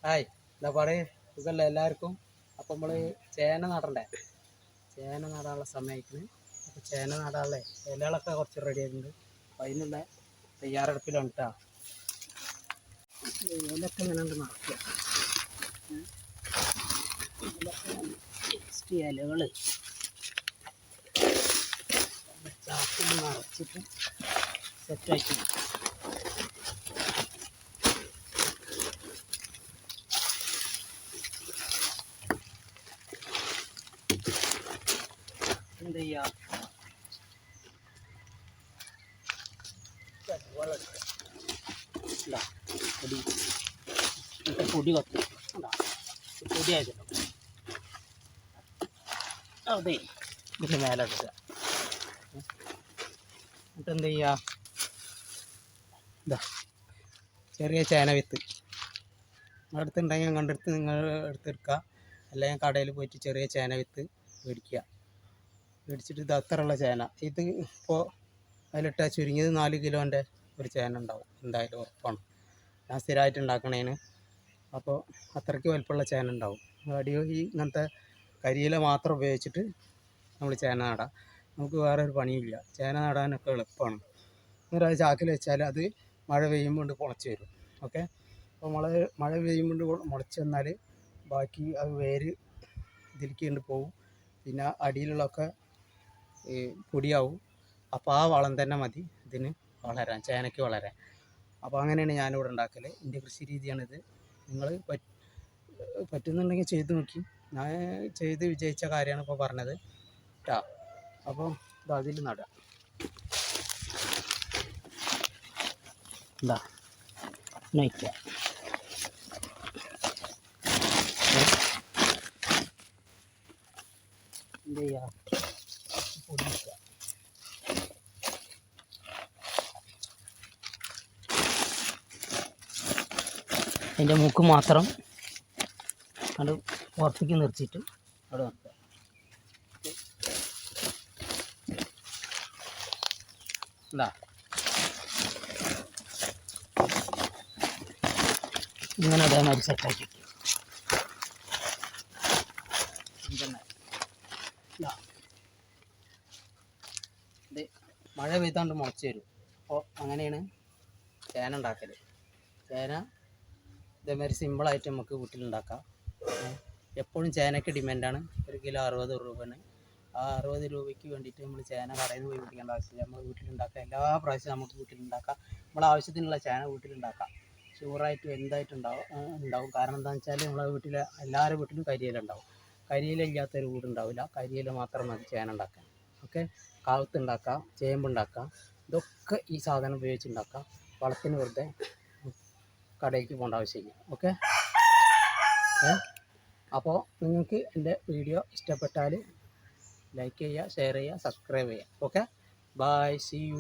Hi, എന്താ പറയുക, സുഖമല്ലേ എല്ലാവർക്കും? അപ്പോൾ നമ്മൾ ചേന നടണ്ടേ, ചേന നടാനുള്ള സമയത്തിന്. അപ്പോൾ ചേന നടാനുള്ള ഇലകളൊക്കെ കുറച്ച് റെഡി ആയിട്ടുണ്ട്. അപ്പോൾ അതിനുള്ള തയ്യാറെടുപ്പിലാണ് കേട്ടോ. ഇലയൊക്കെ ഇങ്ങനെ ഉണ്ട് നടക്കുക. ഇലകൾ ചാക്കിൽ നിറച്ചിട്ട് സെറ്റാക്കി. എന്ത് ചെയ്യുക, പൊടി കത്തി പൊടി ആയിട്ടുണ്ട്. അതെ, ഇതിൻ്റെ മേലെ എടുക്കുക. എന്നിട്ട് എന്ത് ചെയ്യുക, ഇതാ ചെറിയ ചേന വിത്ത് അടുത്തുണ്ടെങ്കിൽ കണ്ടെടുത്ത് നിങ്ങൾ എടുത്തെടുക്കുക. അല്ലെങ്കിൽ കടയിൽ പോയിട്ട് ചെറിയ ചേന വിത്ത് മേടിക്കുക. മേടിച്ചിട്ട് ഇത് അത്രയുള്ള ചേന, ഇത് ഇപ്പോൾ അതിലിട്ടാൽ ചുരുങ്ങിയത് 4 കിലോൻ്റെ ഒരു ചേന ഉണ്ടാവും എന്തായാലും, ഉറപ്പാണ്. ഞാൻ സ്ഥിരമായിട്ട് ഉണ്ടാക്കണേന്. അപ്പോൾ അത്രയ്ക്ക് വലുപ്പമുള്ള ചേന ഉണ്ടാവും. ഈ ഇങ്ങനത്തെ കരിയില മാത്രം ഉപയോഗിച്ചിട്ട് നമ്മൾ ചേന നടാം. നമുക്ക് വേറെ ഒരു പണിയില്ല. ചേന നടാനൊക്കെ എളുപ്പമാണ്. ഒരാൾ ചാക്കിൽ വെച്ചാൽ അത് മഴ പെയ്യുമ്പോൾ മുളച്ച് വരും. ഓക്കെ, അപ്പോൾ മഴ പെയ്യുമ്പോൾ മുളച്ച് വന്നാൽ ബാക്കി അത് വേര് ഇതിലേക്ക് കൊണ്ട് പോകും. പിന്നെ അടിയിലുള്ളതൊക്കെ പൊടിയാവും. അപ്പോൾ ആ വളം തന്നെ മതി ഇതിന് വളരാൻ, ചേനയ്ക്ക് വളരാൻ. അപ്പോൾ അങ്ങനെയാണ് ഞാനിവിടെ ഉണ്ടാക്കൽ. എൻ്റെ കൃഷി രീതിയാണിത്. നിങ്ങൾ പറ്റുന്നുണ്ടെങ്കിൽ ചെയ്ത് നോക്കി. ഞാൻ ചെയ്ത് വിജയിച്ച കാര്യമാണ് ഇപ്പോൾ പറഞ്ഞത് കേട്ടോ. അപ്പോൾ ഇത് അതിൽ നടാം. എന്താ നയിക്കുക, എന്ത് ചെയ്യുക, പൊടിക്കുക. അതിൻ്റെ മൂക്ക് മാത്രം അത് പുറത്തേക്ക് നിർത്തിയിട്ട് അവിടെ നിർത്തുക. എന്താ ഇങ്ങനെ അതേമാതിരി സെറ്റാക്കി. ഇത് മഴ പെയ്താണ്ട് മുളച്ച് വരും. അപ്പോൾ അങ്ങനെയാണ് ചേന ഉണ്ടാക്കൽ. ചേന ഇതേമാതിരി സിമ്പിളായിട്ട് നമുക്ക് വീട്ടിലുണ്ടാക്കാം. എപ്പോഴും ചേനയ്ക്ക് ഡിമാൻഡാണ്. 1 കിലോ 60 രൂപയാണ്. ആ 60 രൂപയ്ക്ക് വേണ്ടിയിട്ട് നമ്മൾ ചേന കടയിൽ നിന്ന് പോയി പിടിക്കേണ്ട ആവശ്യമില്ല. നമ്മൾ വീട്ടിലുണ്ടാക്കാം. എല്ലാ പ്രാവശ്യവും നമുക്ക് വീട്ടിലുണ്ടാക്കാം. നമ്മൾ ആവശ്യത്തിനുള്ള ചേന വീട്ടിലുണ്ടാക്കാം. ഷുവറായിട്ടും എന്തായിട്ടും ഉണ്ടാവും. കാരണം എന്താണെന്ന് വെച്ചാൽ നമ്മളെ വീട്ടിൽ എല്ലാവരുടെ വീട്ടിലും കരിയില ഉണ്ടാവും. കരിയില ഇല്ലാത്തൊരു വീടുണ്ടാവില്ല. കരിയില മാത്രം മതി ചേന ഉണ്ടാക്കാൻ. ഓക്കെ, കാവത്ത് ഉണ്ടാക്കാം, ചേമ്പുണ്ടാക്കാം. ഇതൊക്കെ ഈ സാധനം ഉപയോഗിച്ചുണ്ടാക്കാം. വളത്തിന് വെറുതെ കടയിലേക്ക് പോകേണ്ട ആവശ്യമില്ല. ഓക്കെ, അപ്പോൾ നിങ്ങൾക്ക് എൻ്റെ വീഡിയോ ഇഷ്ടപ്പെട്ടാൽ ലൈക്ക് ചെയ്യുക, ഷെയർ ചെയ്യുക, സബ്സ്ക്രൈബ് ചെയ്യുക. Okay, bye, see U.